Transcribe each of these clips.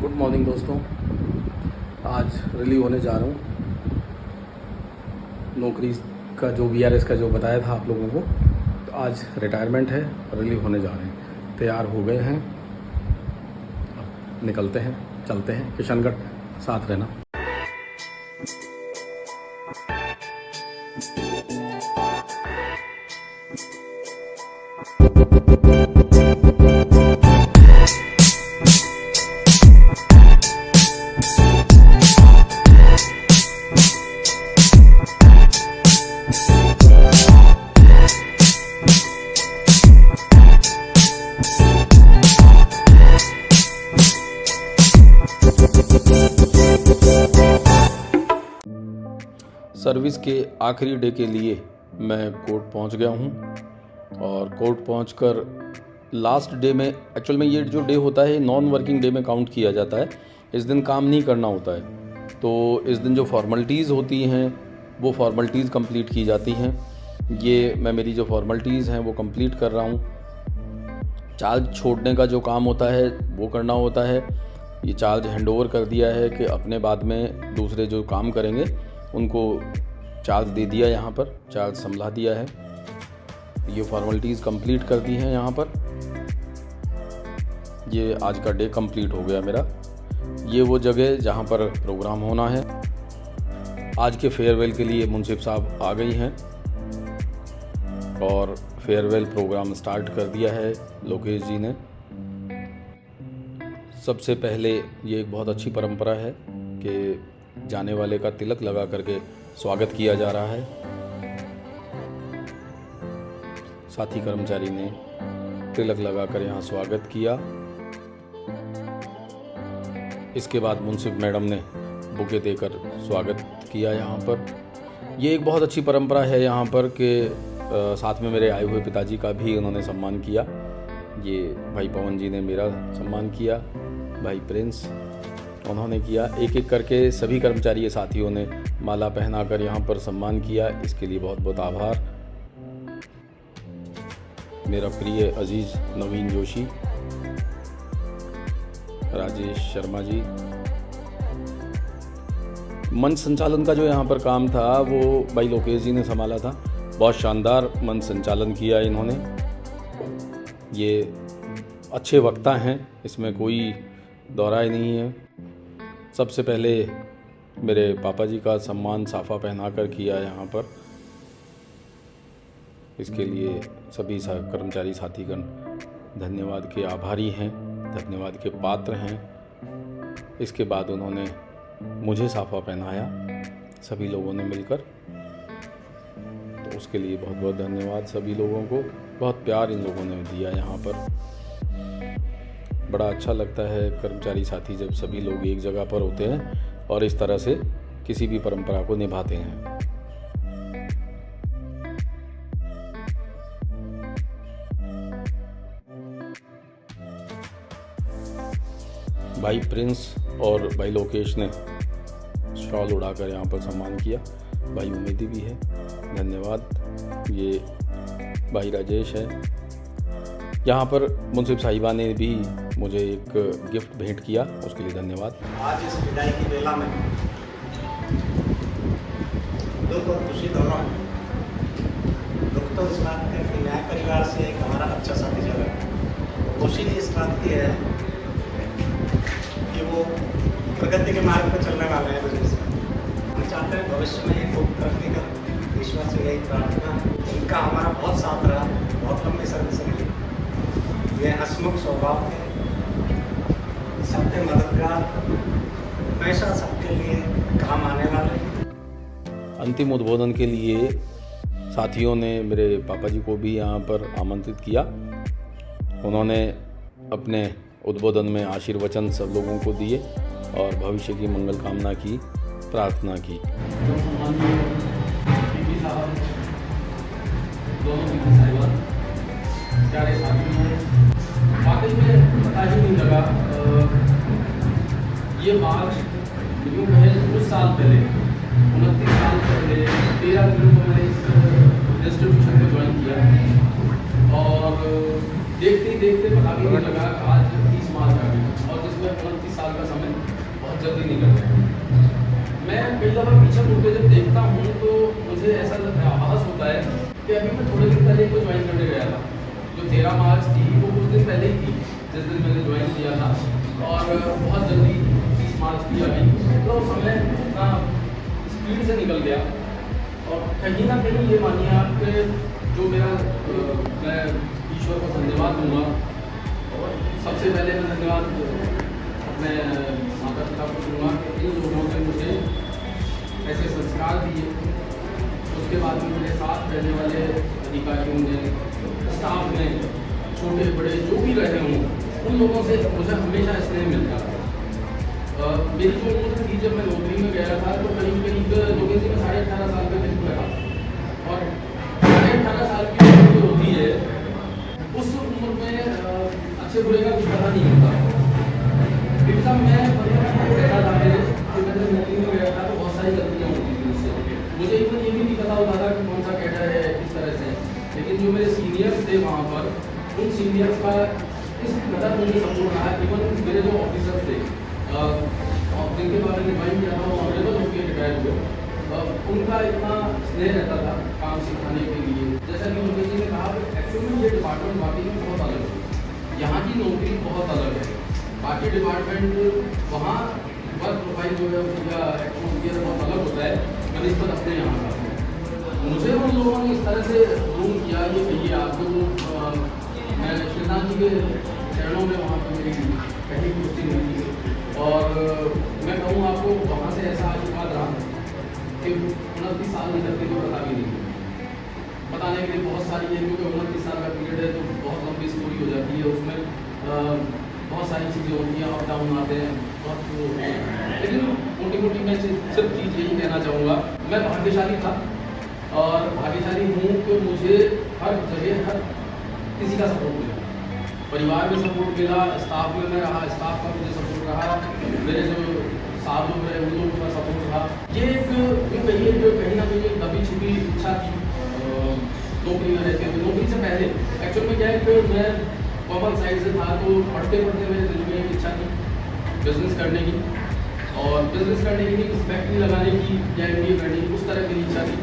Good morning दोस्तों। आज relieve होने जा रहा हूँ। नौकरी का जो VRS का जो बताया था आप लोगों को, तो आज रिटायरमेंट है, रिलीव होने जा रहे हैं। तैयार हो गए हैं, अब निकलते हैं, चलते हैं किशनगढ़। साथ रहना। सर्विस के आखिरी डे के लिए मैं कोर्ट पहुंच गया हूं और कोर्ट पहुंचकर लास्ट डे में, एक्चुअल में ये जो डे होता है नॉन वर्किंग डे में काउंट किया जाता है। इस दिन काम नहीं करना होता है, तो इस दिन जो फॉर्मेलिटीज़ होती हैं वो फॉर्मेलिटीज़ कंप्लीट की जाती हैं। ये मैं मेरी जो फॉर्मेलिटीज़ हैं वो कंप्लीट कर रहा हूँ। चार्ज छोड़ने का जो काम होता है वो करना होता है। ये चार्ज हैंडओवर कर दिया है कि अपने बाद में दूसरे जो काम करेंगे उनको चार्ज दे दिया, यहाँ पर चार्ज संभला दिया है। ये फॉर्मेलिटीज़ कंप्लीट कर दी हैं यहाँ पर। ये आज का डे कंप्लीट हो गया मेरा। ये वो जगह जहाँ पर प्रोग्राम होना है। आज के फेयरवेल के लिए मुंसिफ साहब आ गई हैं और फेयरवेल प्रोग्राम स्टार्ट कर दिया है लोकेश जी ने। सबसे पहले ये एक बहुत अच्छी परंपरा है कि जाने वाले का तिलक लगा करके स्वागत किया जा रहा है। साथी कर्मचारी ने तिलक लगाकर यहाँ स्वागत किया। इसके बाद मुंसिफ मैडम ने बुके देकर स्वागत किया यहाँ पर। ये एक बहुत अच्छी परंपरा है यहाँ पर कि साथ में मेरे आए हुए पिताजी का भी उन्होंने सम्मान किया। ये भाई पवन जी ने मेरा सम्मान किया, भाई प्रिंस उन्होंने किया। एक एक करके सभी कर्मचारी साथियों ने माला पहनाकर यहाँ पर सम्मान किया। इसके लिए बहुत बहुत आभार। मेरा प्रिय अजीज नवीन जोशी, राजेश शर्मा जी। मंच संचालन का जो यहाँ पर काम था वो भाई लोकेश जी ने संभाला था। बहुत शानदार मंच संचालन किया इन्होंने। ये अच्छे वक्ता हैं, इसमें कोई दौराय नहीं है। सबसे पहले मेरे पापा जी का सम्मान साफ़ा पहनाकर किया यहाँ पर। इसके लिए सभी कर्मचारी साथीगण धन्यवाद के आभारी हैं, धन्यवाद के पात्र हैं। इसके बाद उन्होंने मुझे साफ़ा पहनाया सभी लोगों ने मिलकर, तो उसके लिए बहुत बहुत धन्यवाद सभी लोगों को। बहुत प्यार इन लोगों ने दिया यहाँ पर। बड़ा अच्छा लगता है कर्मचारी साथी जब सभी लोग एक जगह पर होते हैं और इस तरह से किसी भी परंपरा को निभाते हैं। भाई प्रिंस और भाई लोकेश ने शॉल उड़ाकर यहाँ पर सम्मान किया। भाई उमेदी भी है, धन्यवाद। ये भाई राजेश है। यहाँ पर मुंसिफ साहिबा ने भी मुझे एक गिफ्ट भेंट किया, उसके लिए धन्यवाद। आज इस विदाई की बेला में दुख और खुशी दोनों है। दुख तो इस बात है कि न्याय परिवार से एक हमारा अच्छा साथी चल रहा है। खुशी इस बात की है कि वो प्रगति के मार्ग पर चलने वाले हैं। हम चाहते हैं भविष्य में एक खूब तरक्की कर। ईश्वर से यही प्रार्थना, इनका हमारा बहुत साथ रहा, बहुत लंबी सर्विस रही। ये हंसमुख स्वभाव के, सबके मददगार, हमेशा सबके लिए काम आने वाले। अंतिम उद्बोधन के लिए साथियों ने मेरे पापा जी को भी यहाँ पर आमंत्रित किया। उन्होंने अपने उद्बोधन में आशीर्वचन सब लोगों को दिए और भविष्य की मंगल कामना की प्रार्थना की। प्यारे साथी हैं, वाकई में पता ही नहीं लगा। ये बात यूँ कहे कुछ साल पहले, 29 साल पहले 13 अप्रैल को मैंने इस इंस्टीट्यूशन को ज्वाइन किया और देखते ही देखते पता भी नहीं लगा कि आज 30 मार्च आ गई और जिसमें 29 साल का समय बहुत जल्दी निकल गया। मैं कई दफ़ा पीछे मुड़ के जब देखता हूँ तो मुझे ऐसा आभास होता है कि अभी मैं थोड़े दिन पहले को ज्वाइन करने गया था। जो 13 मार्च थी वो कुछ दिन पहले ही थी जिस दिन मैंने ज्वाइन किया था, और बहुत जल्दी 30 मार्च की आ गई। तो समय इतना स्पीड से निकल गया, और कहीं ना कहीं ये मानिए आप कि जो मेरा मैं ईश्वर को धन्यवाद दूंगा, और सबसे पहले मैं धन्यवाद अपने माता पिता को दूंगा कि इन लोगों ने मुझे ऐसे संस्कार दिए। उसके बाद में मेरे साथ रहने वाले अधिकारियों ने, स्टाफ ने, छोटे बड़े जो भी रहे हों, उन लोगों से मुझे हमेशा स्नेह मिलता था। मेरी जो उम्र थी जब मैं नौकरी में गया था तो करीब करीब लोगों से मैं 18.5 साल का करीब लगा, और 18.5 साल की उम्र जो होती है उस उम्र में अच्छे बुरे का कुछ पता नहीं होता। जब मैं कहता था मेरे कि मैंने नौकरी में गया था तो बहुत सारी गलतियाँ होती थी उससे, मुझे इतना ये भी नहीं पता होता था कि कौन सा कैडर है किस तरह से। लेकिन जो मेरे सीनियर्स थे वहाँ पर, उन सीनियर्स का इस कदर मुझे सपोर्ट रहा। इवन मेरे जो ऑफिसर थे जिनके बारे में ज्वाइन किया था वो ऑनरेबल होकर रिटायर हुए, उनका इतना स्नेह रहता था काम सिखाने के लिए। जैसा कि मुझे जी ने कहा कि एक्चुअली में ये डिपार्टमेंट वाकई में बहुत अलग है, यहाँ की नौकरी बहुत अलग है। बाकी डिपार्टमेंट वहाँ वर्क प्रोफाइल जो है उसका एटमोसफियर बहुत अलग होता है बनिस्बत अपने यहाँ का। मुझे उन लोगों ने इस तरह से रूम किया, ये कहिए आपको तो मैं श्रीनाथ जी के चरणों में वहाँ पर मेरी पहली कुश्ती हुई थी, और मैं कहूँ आपको वहाँ से ऐसा आशीर्वाद रहा कि 29 साल निकलते तो पता भी नहीं। बताने के लिए बहुत सारी है, क्योंकि 29 साल का पीरियड है तो बहुत लंबी स्टोरी हो जाती है, उसमें बहुत सारी चीज़ें होती हैं, अप डाउन आते हैं, बहुत वो होते हैं। लेकिन मोटी मोटी मैं सिर्फ चीज़ यही कहना चाहूँगा, मैं भाग्यशाली था और भाग्यशाली हूँ कि मुझे हर जगह हर किसी का सपोर्ट मिला। परिवार में सपोर्ट मिला, स्टाफ में मैं रहा, स्टाफ का मुझे सपोर्ट रहा, मेरे जो साथ लोग रहे उन लोगों का सपोर्ट रहा। ये एक यूँ कहिए जो कहीं ना कहीं दबी छिपी इच्छा थी नौकरी में रहते हुए। नौकरी से पहले एक्चुअल में क्या है कि मैं कॉमर्स साइड से था, तो पढ़ते पढ़ते मेरे दिल में एक इच्छा थी बिज़नेस करने की, और बिज़नेस करने की नहीं, फैक्ट्री लगाने की या MBA करने की, उस तरह की इच्छा थी।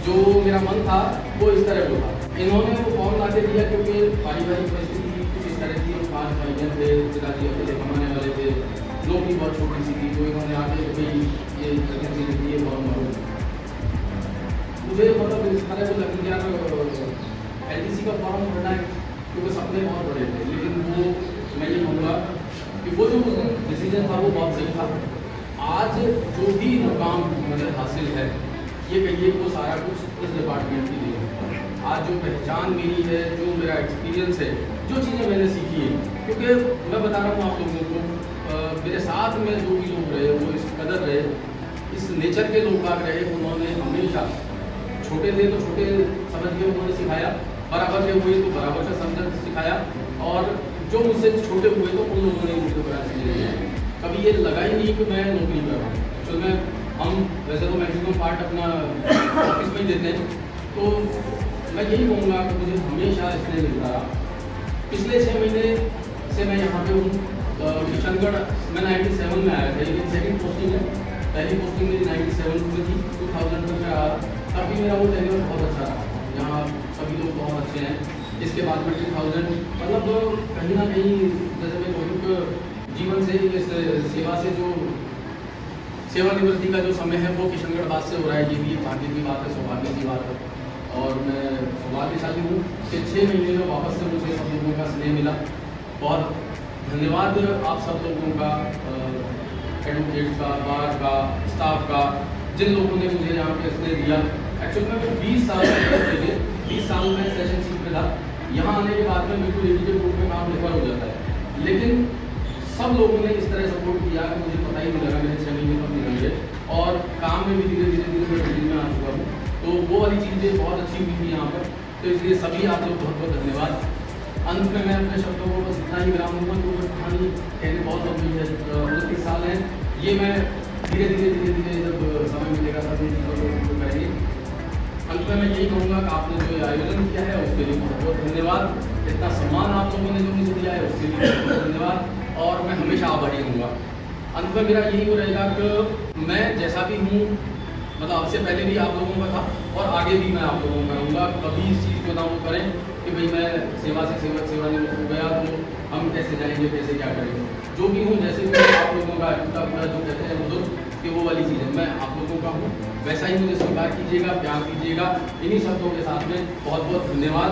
जो मेरा मन था वो इस तरह को था। इन्होंने वो फॉर्म ला के दिया क्योंकि पारिवारिक परिस्थिति कुछ इस तरह की, 5 भाइयों थे, पिताजी अकेले कमाने वाले थे, नौकरी बहुत छोटी सी थी, तो इन्होंने आके भाई ये वैकेंसी दी है फॉर्म भरो। मुझे मतलब इस तरह को लग गया LTC का फॉर्म भरना है क्योंकि सपने बहुत बड़े थे। लेकिन वो मैं ये कहूँगा कि वो जो डिसीजन था वो बहुत सही था। आज जो भी मुकाम मुझे हासिल है ये कहिए वो सारा कुछ इस डिपार्टमेंट की है। आज जो पहचान मेरी है, जो मेरा एक्सपीरियंस है, जो चीज़ें मैंने सीखी है, क्योंकि मैं बता रहा हूँ आप लोगों को मेरे साथ में जो भी लोग रहे वो इस कदर रहे, इस नेचर के लोग बाग रहे, उन्होंने हमेशा छोटे थे तो छोटे समझ के उन्होंने सिखाया, बराबर के हुए तो बराबर का समझ सिखाया, और जो मुझसे छोटे हुए तो उन लोगों ने मुझे बड़ा सिखाया। कभी ये लगा ही नहीं कि मैं नौकरी कर रहा हूँ। एक्चुअल में हम वैसे तो मैक्सिमम पार्ट अपना ऑफिस में ही देते हैं, तो मैं यही कहूँगा कि मुझे हमेशा इसलिए मिलता रहा। पिछले 6 महीने से मैं यहाँ पे हूँ। किशनगढ़ मैं 97 में आया था, लेकिन सेकंड पोस्टिंग है, पहली पोस्टिंग मेरी 97 में थी, 2000 में आया। तभी मेरा वो टेन्योर बहुत अच्छा रहा, यहाँ सभी लोग बहुत अच्छे हैं। इसके बाद में 2000 मतलब कहीं ना कहीं जैसे मैं कहूँ कि जीवन से इस सेवा से जो सेवानिवृत्ति का जो समय है वो किशनगढ़ बात से हो रहा है, ये भी भाग्य की बात है, सौभाग्य की बात है। और मैं सौभाग्यशाली हूँ कि 6 महीने में वापस से मुझे सब लोगों का स्नेह मिला। और धन्यवाद आप सब लोगों का, एडवोकेट का, बार का, स्टाफ का, जिन लोगों ने मुझे यहाँ पे स्नेह दिया। एक्चुअल में 20 साल पहले 20 साल में सेशन सीट पे था, यहाँ आने के बाद में बिल्कुल एडीजे कोर्ट में काम निकल हो जाता है। लेकिन सब लोगों ने इस तरह सपोर्ट किया कि मुझे पता ही नहीं लगा मेरे 6 महीने कब निकल गए, और काम में भी धीरे धीरे मैं रूटीन में आ चुका हूँ। तो वो वाली चीज़ें बहुत अच्छी हुई थी यहाँ पर, तो इसलिए सभी आप लोग बहुत बहुत धन्यवाद। अंत में मैं अपने शब्दों को बस इतना ही विराम दूँगा, क्योंकि कहानी कहने बहुत लंबी है, 29 साल है। ये मैं धीरे धीरे जब समय मिलेगा तब ये चीज़ों को करेंगे। अंत में मैं यही कहूँगा कि आपने जो ये आयोजन किया है उसके लिए बहुत बहुत धन्यवाद। इतना सम्मान आप लोगों ने जो मुझे दिया है उसके लिए बहुत बहुत धन्यवाद, और मैं हमेशा आभारी रहूँगा। अंत में मेरा यही रहेगा कि मैं जैसा भी हूँ, मतलब आपसे पहले भी आप लोगों का था और आगे भी मैं आप लोगों का रहूँगा। कभी इस चीज़ को ना वो करें कि भाई मैं सेवा से सेवा निवृत्त हो गया तो हम कैसे जाएंगे, कैसे क्या करेंगे। जो भी हूँ, जैसे भी आप लोगों का पूरा जो कहते हैं बुजुर्ग कि वो वाली चीज़ है, मैं आप लोगों का हूँ, वैसा ही मुझे स्वीकार कीजिएगा, प्यार कीजिएगा। इन्हीं शब्दों के साथ में बहुत बहुत धन्यवाद।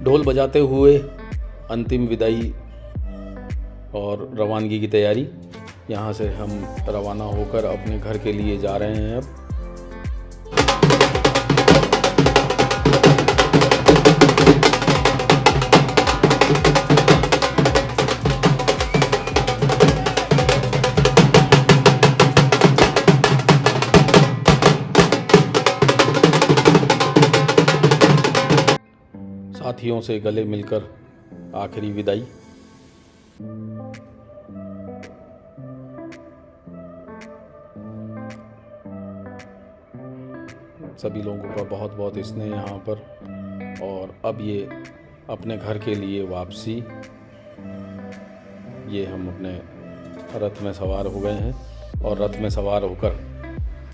ढोल बजाते हुए अंतिम विदाई और रवानगी की तैयारी। यहाँ से हम रवाना होकर अपने घर के लिए जा रहे हैं अब। साथियों से गले मिलकर आखिरी विदाई। सभी लोगों का बहुत बहुत स्नेह यहाँ पर। और अब ये अपने घर के लिए वापसी। ये हम अपने रथ में सवार हो गए हैं और रथ में सवार होकर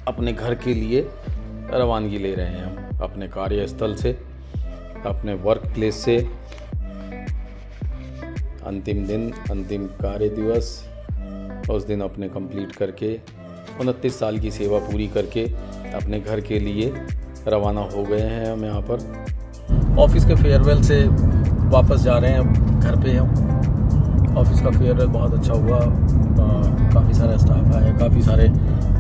अपने घर के लिए रवानगी ले रहे हैं हम अपने कार्यस्थल से, अपने वर्क प्लेस से। अंतिम दिन, अंतिम कार्य दिवस, उस दिन अपने कंप्लीट करके 29 साल की सेवा पूरी करके अपने घर के लिए रवाना हो गए हैं हम यहाँ पर। ऑफिस के फेयरवेल से वापस जा रहे हैं, अब घर पे हम। ऑफिस का फेयरवेल बहुत अच्छा हुआ, काफ़ी सारा स्टाफ आया, काफ़ी सारे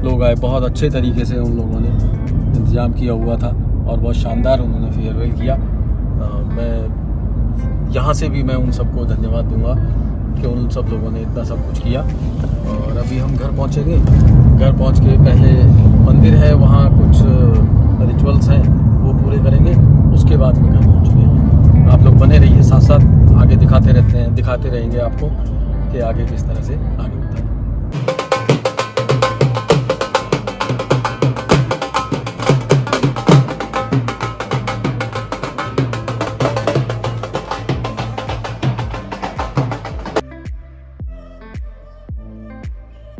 लोग आए। बहुत अच्छे तरीके से उन लोगों ने इंतज़ाम किया हुआ था और बहुत शानदार उन्होंने फेयरवेल किया। मैं यहाँ से भी मैं उन सबको धन्यवाद दूंगा कि उन सब लोगों ने इतना सब कुछ किया। और अभी हम घर पहुँचेंगे। घर पहुँच के पहले मंदिर है, वहाँ कुछ रिचुअल्स हैं वो पूरे करेंगे, उसके बाद में घर पहुँचेंगे। आप लोग बने रहिए, साथ साथ आगे दिखाते रहेंगे आपको कि आगे किस तरह से आगे होता है।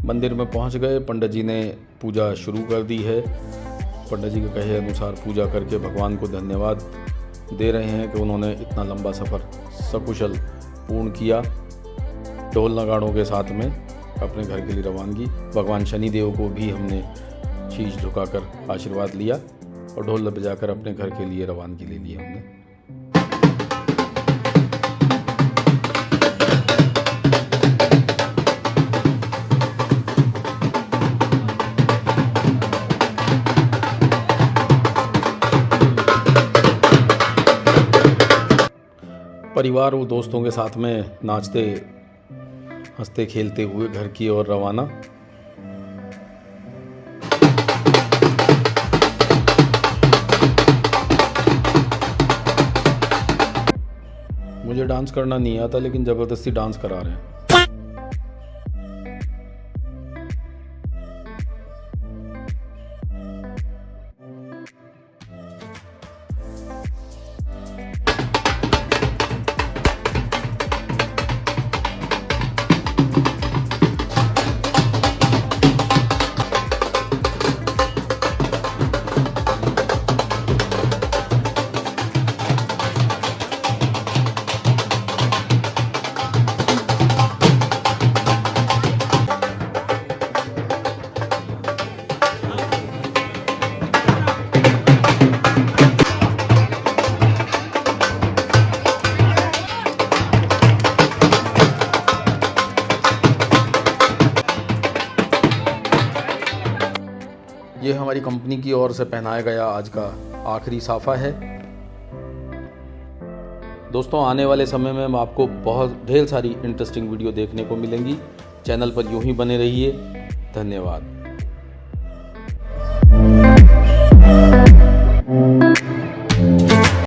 मंदिर में पहुंच गए। पंडित जी ने पूजा शुरू कर दी है। पंडित जी के कहे अनुसार पूजा करके भगवान को धन्यवाद दे रहे हैं कि उन्होंने इतना लंबा सफ़र सकुशल पूर्ण किया। ढोल नगाड़ों के साथ में अपने घर के लिए रवानगी। भगवान शनिदेव को भी हमने शीश झुकाकर आशीर्वाद लिया और ढोल बजाकर अपने घर के लिए रवानगी ले ली हमने। परिवार और दोस्तों के साथ में नाचते हंसते खेलते हुए घर की ओर रवाना। मुझे डांस करना नहीं आता, लेकिन ज़बरदस्ती डांस करा रहे हैं। ये हमारी कंपनी की ओर से पहनाया गया आज का आखिरी साफा है। दोस्तों, आने वाले समय में आपको बहुत ढेर सारी इंटरेस्टिंग वीडियो देखने को मिलेंगी। चैनल पर यूं ही बने रहिए। धन्यवाद।